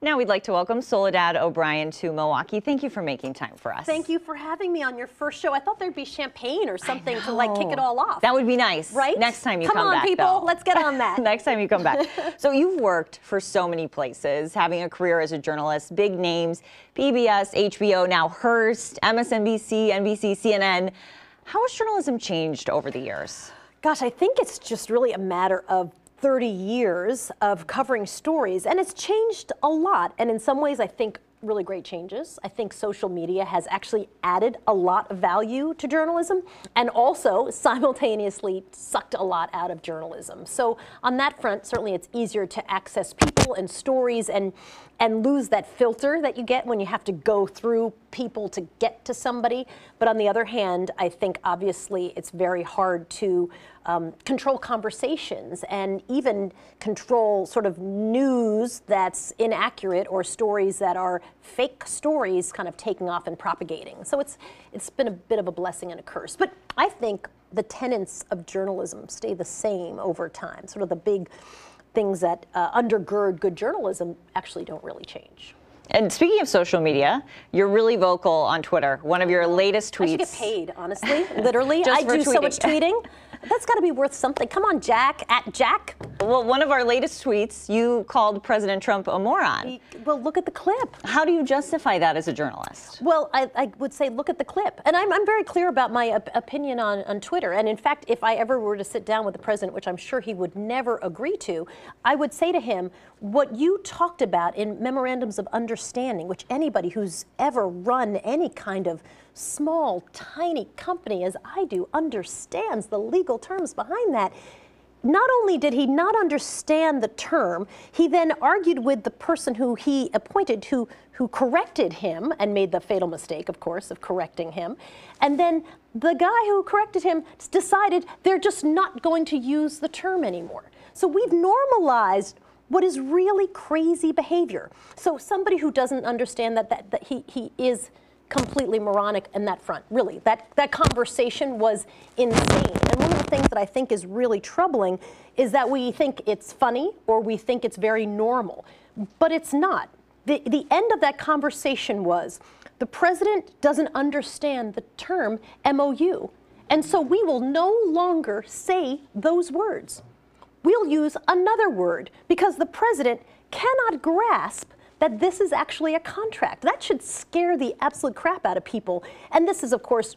Now we'd like to welcome Soledad O'Brien to Milwaukee. Thank you for making time for us. Thank you for having me on your first show. I thought there'd be champagne or something to like kick it all off. That would be nice. Right? Next time you come back. Come on, people. Though. Let's get on that. Next time you come back. So you've worked for so many places, having a career as a journalist, big names, PBS, HBO, now Hearst, MSNBC, NBC, CNN. How has journalism changed over the years? Gosh, I think it's just really a matter of 30 years of covering stories, and it's changed a lot. And in some ways, I think really great changes. I think social media has actually added a lot of value to journalism and also simultaneously sucked a lot out of journalism. So on that front, certainly it's easier to access people and stories and lose that filter that you get when you have to go through people to get to somebody. But on the other hand, I think obviously it's very hard to control conversations and even control sort of news that's inaccurate or stories that are fake stories kind of taking off and propagating. So it's been a bit of a blessing and a curse. But I think the tenets of journalism stay the same over time. Sort of the big things that undergird good journalism actually don't really change. And speaking of social media, you're really vocal on Twitter. One of your latest tweets. I should get paid, honestly, literally. Just I for do tweeting. so much tweeting. That's got to be worth something. Come on, Jack, @Jack. Well, one of our latest tweets, you called President Trump a moron. Well, look at the clip. How do you justify that as a journalist? Well, I would say look at the clip. And I'm very clear about my opinion on Twitter. And in fact, if I ever were to sit down with the president, which I'm sure he would never agree to, I would say to him, what you talked about in memorandums of understanding, which anybody who's ever run any kind of small, tiny company as I do understands the legal terms behind that. Not only did he not understand the term, he then argued with the person who he appointed who corrected him and made the fatal mistake, of course, of correcting him. And then the guy who corrected him decided they're just not going to use the term anymore. So we've normalized what is really crazy behavior. So somebody who doesn't understand that he is completely moronic in that front. Really, that conversation was insane. And one of the things that I think is really troubling is that we think it's funny or we think it's very normal, but it's not. The end of that conversation was the president doesn't understand the term MOU, and so we will no longer say those words. We'll use another word because the president cannot grasp that this is actually a contract. That should scare the absolute crap out of people. And this is, of course,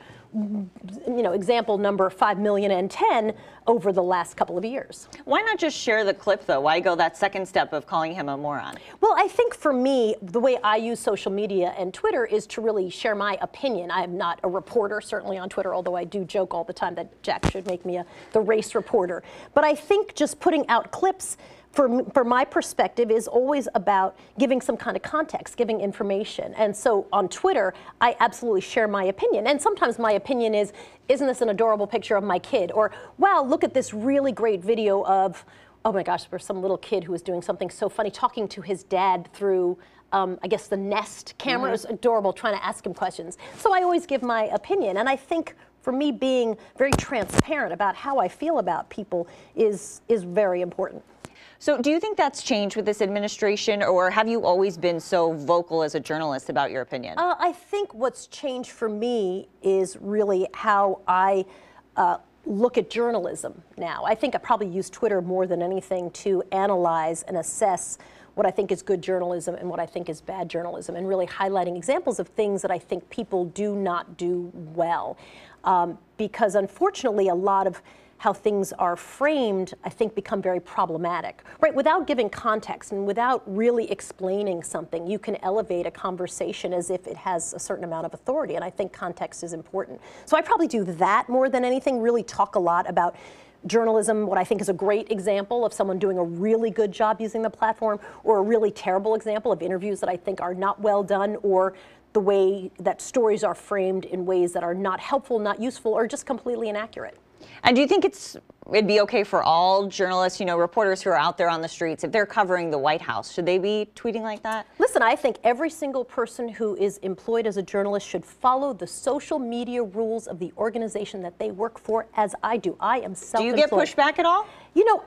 example number 5,000,010 over the last couple of years. Why not just share the clip, though? Why go that second step of calling him a moron? Well, I think for me, the way I use social media and Twitter is to really share my opinion. I am not a reporter, certainly on Twitter, although I do joke all the time that Jack should make me the race reporter. But I think just putting out clips for my perspective is always about giving some kind of context, giving information. And so on Twitter, I absolutely share my opinion. And sometimes my opinion is, isn't this an adorable picture of my kid? Or, wow, look at this really great video of, oh my gosh, there's some little kid who was doing something so funny, talking to his dad through, I guess, the Nest camera. It was adorable, trying to ask him questions. So I always give my opinion. And I think for me, being very transparent about how I feel about people is very important. So do you think that's changed with this administration, or have you always been so vocal as a journalist about your opinion? I think what's changed for me is really how I look at journalism now. I think I probably use Twitter more than anything to analyze and assess what I think is good journalism and what I think is bad journalism, and really highlighting examples of things that I think people do not do well. Because unfortunately, a lot of how things are framed, I think, become very problematic. Right? Without giving context and without really explaining something, you can elevate a conversation as if it has a certain amount of authority, and I think context is important. So I probably do that more than anything, really talk a lot about journalism, what I think is a great example of someone doing a really good job using the platform, or a really terrible example of interviews that I think are not well done, or the way that stories are framed in ways that are not helpful, not useful, or just completely inaccurate. And do you think it'd be okay for all journalists, reporters who are out there on the streets, if they're covering the White House, should they be tweeting like that? Listen, I think every single person who is employed as a journalist should follow the social media rules of the organization that they work for, as I do. I am self-employed. Do you get pushback at all?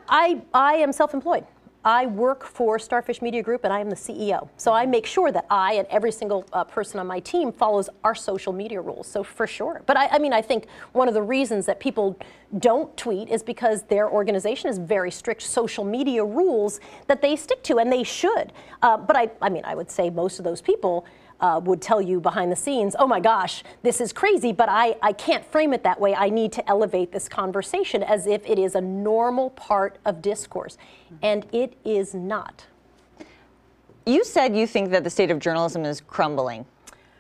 I am self-employed. I work for Starfish Media Group and I am the CEO. So I make sure that I and every single person on my team follows our social media rules. So for sure. But I mean, I think one of the reasons that people don't tweet is because their organization has very strict social media rules that they stick to, and they should. But I mean, I would say most of those people would tell you behind the scenes, oh my gosh, this is crazy, but I can't frame it that way. I need to elevate this conversation as if it is a normal part of discourse. And it is not. You said you think that the state of journalism is crumbling.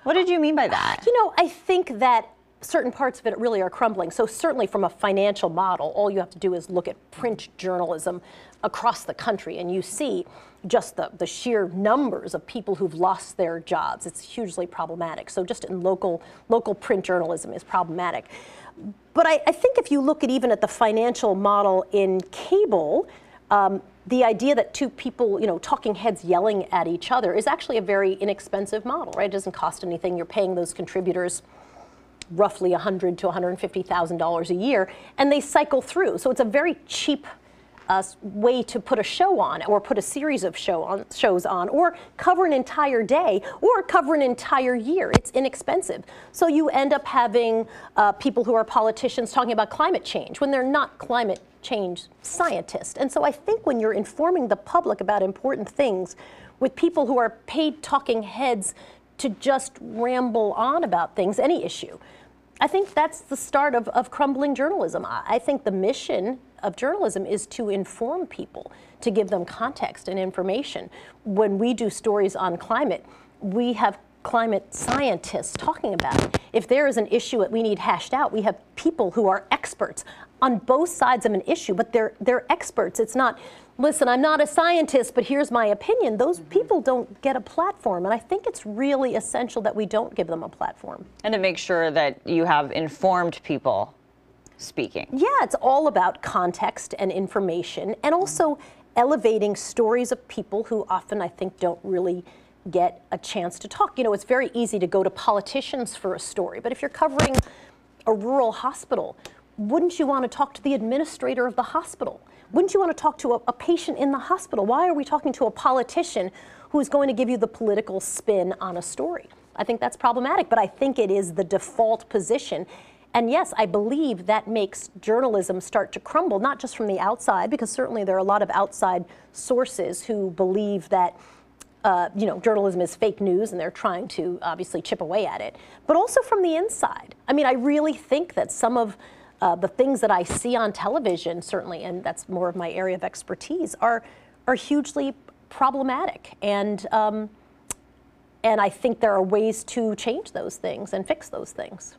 What did you mean by that? You know, I think that certain parts of it really are crumbling. So certainly from a financial model, all you have to do is look at print journalism across the country, and you see just the sheer numbers of people who've lost their jobs. It's hugely problematic. So just in local print journalism is problematic. But I think if you look at even at the financial model in cable, the idea that two people, you know, talking heads yelling at each other is actually a very inexpensive model, right? It doesn't cost anything. You're paying those contributors roughly $100,000 to $150,000 a year, and they cycle through. So it's a very cheap way to put a show on, or put a series of shows on, or cover an entire day, or cover an entire year. It's inexpensive. So you end up having people who are politicians talking about climate change when they're not climate change scientists. And so I think when you're informing the public about important things with people who are paid talking heads to just ramble on about things, any issue, I think that's the start of crumbling journalism. I think the mission of journalism is to inform people, to give them context and information. When we do stories on climate, we have climate scientists talking about it. If there is an issue that we need hashed out, we have people who are experts on both sides of an issue, but they're experts. It's not, listen, I'm not a scientist, but here's my opinion. Those people don't get a platform, and I think it's really essential that we don't give them a platform. And to make sure that you have informed people speaking. Yeah, it's all about context and information, and also elevating stories of people who often, I think, don't really get a chance to talk. You know, it's very easy to go to politicians for a story, but if you're covering a rural hospital, wouldn't you want to talk to the administrator of the hospital? Wouldn't you want to talk to a patient in the hospital? Why are we talking to a politician who's going to give you the political spin on a story? I think that's problematic, but I think it is the default position. And yes, I believe that makes journalism start to crumble, not just from the outside, because certainly there are a lot of outside sources who believe that you know, journalism is fake news, and they're trying to obviously chip away at it, but also from the inside. I mean, I really think that some of the things that I see on television, certainly, and that's more of my area of expertise, are hugely problematic. And I think there are ways to change those things and fix those things.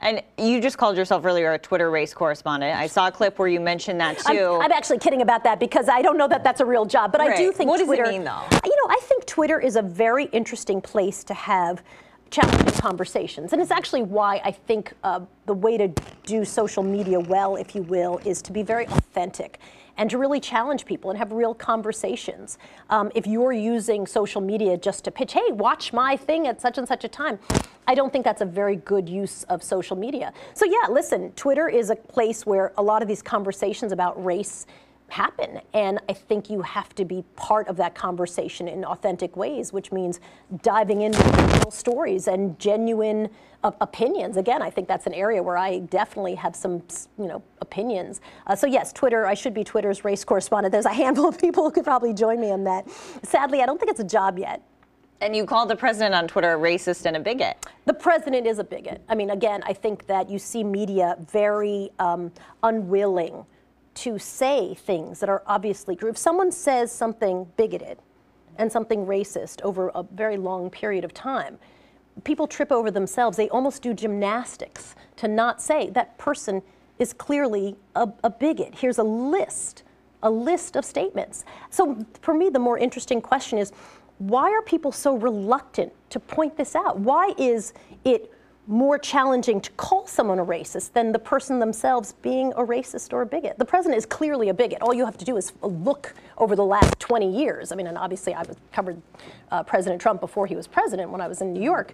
And you just called yourself earlier a Twitter race correspondent. I saw a clip where you mentioned that too. I'm actually kidding about that because I don't know that that's a real job, but right. I do think What Twitter. What does it mean, though? You know, I think Twitter is a very interesting place to have challenging conversations, and it's actually why I think the way to do social media well, if you will, is to be very authentic and to really challenge people and have real conversations. If you're using social media just to pitch, hey, watch my thing at such and such a time, I don't think that's a very good use of social media. So yeah, listen, Twitter is a place where a lot of these conversations about race happen, and I think you have to be part of that conversation in authentic ways, which means diving into real stories and genuine opinions. Again, I think that's an area where I definitely have some, you know, opinions. So yes, Twitter, I should be Twitter's race correspondent. There's a handful of people who could probably join me on that. Sadly, I don't think it's a job yet. And you called the president on Twitter a racist and a bigot. The president is a bigot. I mean, again, I think that you see media very unwilling to say things that are obviously true. If someone says something bigoted and something racist over a very long period of time, people trip over themselves. They almost do gymnastics to not say that person is clearly a bigot. Here's a list of statements. So for me, the more interesting question is, why are people so reluctant to point this out? Why is it more challenging to call someone a racist than the person themselves being a racist or a bigot? The president is clearly a bigot. All you have to do is look over the last 20 years. I mean, and obviously I covered President Trump before he was president when I was in New York.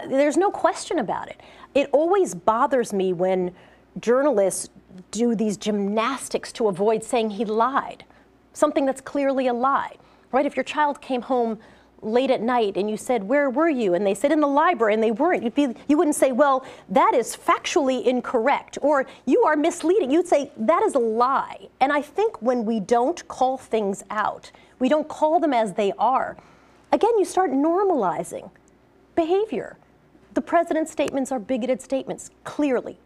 There's no question about it. It always bothers me when journalists do these gymnastics to avoid saying he lied. something that's clearly a lie, right? If your child came home late at night and you said, where were you? And they said, in the library, and they weren't. You wouldn't say, well, that is factually incorrect, or you are misleading. You'd say, that is a lie. And I think when we don't call things out, we don't call them as they are, again, you start normalizing behavior. The president's statements are bigoted statements, clearly.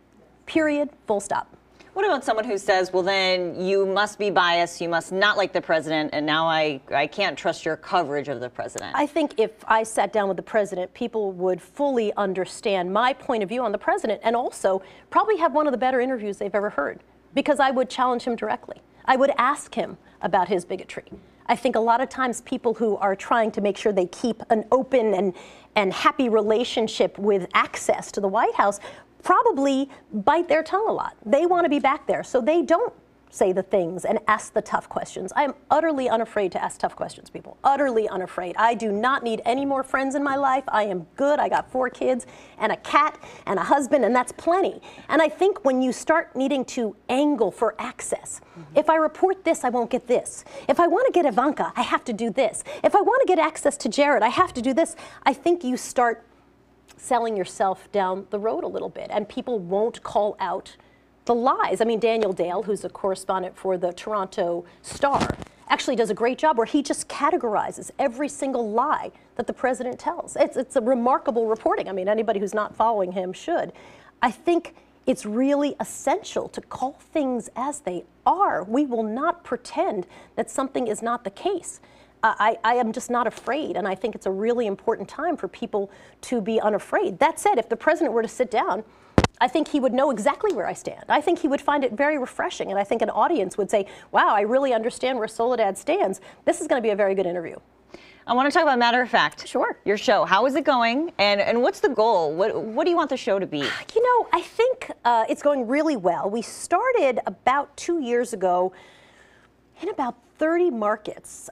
Period, full stop. What about someone who says, well, then you must be biased, you must not like the president, and now I can't trust your coverage of the president? I think if I sat down with the president, people would fully understand my point of view on the president, and also probably have one of the better interviews they've ever heard, because I would challenge him directly. I would ask him about his bigotry. I think a lot of times people who are trying to make sure they keep an open and happy relationship with access to the White House probably bite their tongue a lot. They want to be back there, so they don't say the things and ask the tough questions. I am utterly unafraid to ask tough questions, people. Utterly unafraid. I do not need any more friends in my life. I am good. I got 4 kids and a cat and a husband, and that's plenty. And I think when you start needing to angle for access, if I report this, I won't get this. If I want to get Ivanka, I have to do this. If I want to get access to Jared, I have to do this. I think you start selling yourself down the road a little bit, and people won't call out the lies. I mean, Daniel Dale, who's a correspondent for the Toronto Star, actually does a great job where he just categorizes every single lie that the president tells. It's a remarkable reporting. I mean, anybody who's not following him should. I think it's really essential to call things as they are. We will not pretend that something is not the case. I am just not afraid, and I think it's a really important time for people to be unafraid. That said, if the president were to sit down, I think he would know exactly where I stand. I think he would find it very refreshing, and I think an audience would say, wow, I really understand where Soledad stands. This is going to be a very good interview. I want to talk about Matter of Fact. Sure. Your show. How is it going, and what's the goal? What do you want the show to be? You know, I think it's going really well. We started about 2 years ago in about 30 markets,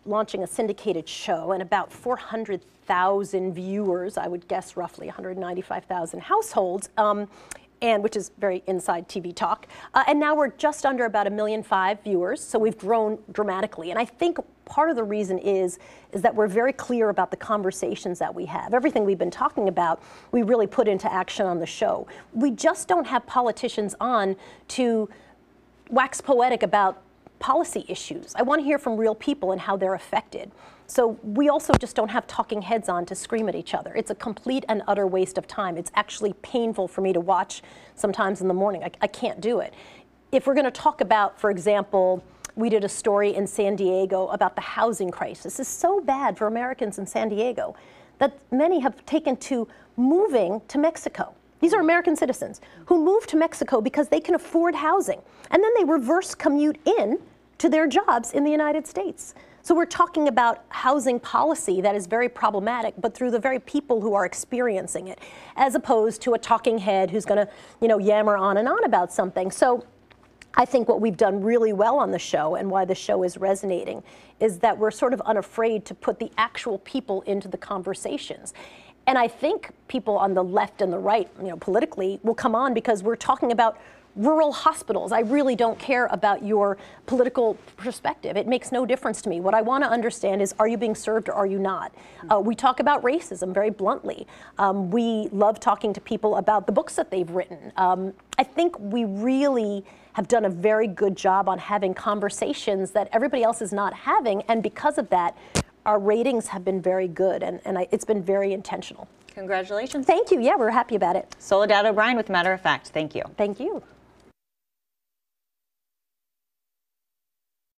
launching a syndicated show, and about 400,000 viewers, I would guess roughly 195,000 households, and which is very inside TV talk. And now we're just under about 1.5 million viewers, so we've grown dramatically. And I think part of the reason is that we're very clear about the conversations that we have. Everything we've been talking about, we really put into action on the show. We just don't have politicians on to wax poetic about policy issues. I want to hear from real people and how they're affected. So we also just don't have talking heads on to scream at each other. It's a complete and utter waste of time. It's actually painful for me to watch sometimes in the morning. I can't do it. If we're going to talk about, for example, we did a story in San Diego about the housing crisis. It's so bad for Americans in San Diego that many have taken to moving to Mexico. These are American citizens who move to Mexico because they can afford housing, and then they reverse commute in to their jobs in the United States. So we're talking about housing policy that is very problematic, but through the very people who are experiencing it, as opposed to a talking head who's going to, yammer on and on about something. So I think what we've done really well on the show, and why the show is resonating, is that we're sort of unafraid to put the actual people into the conversations. And I think people on the left and the right, politically, will come on because we're talking about rural hospitals. I really don't care about your political perspective. It makes no difference to me. What I want to understand is, are you being served or are you not? We talk about racism very bluntly. We love talking to people about the books that they've written. I think we really have done a very good job on having conversations that everybody else is not having, and because of that, our ratings have been very good, and it's been very intentional. Congratulations. Thank you. Yeah, we're happy about it. Soledad O'Brien with Matter of Fact. Thank you. Thank you.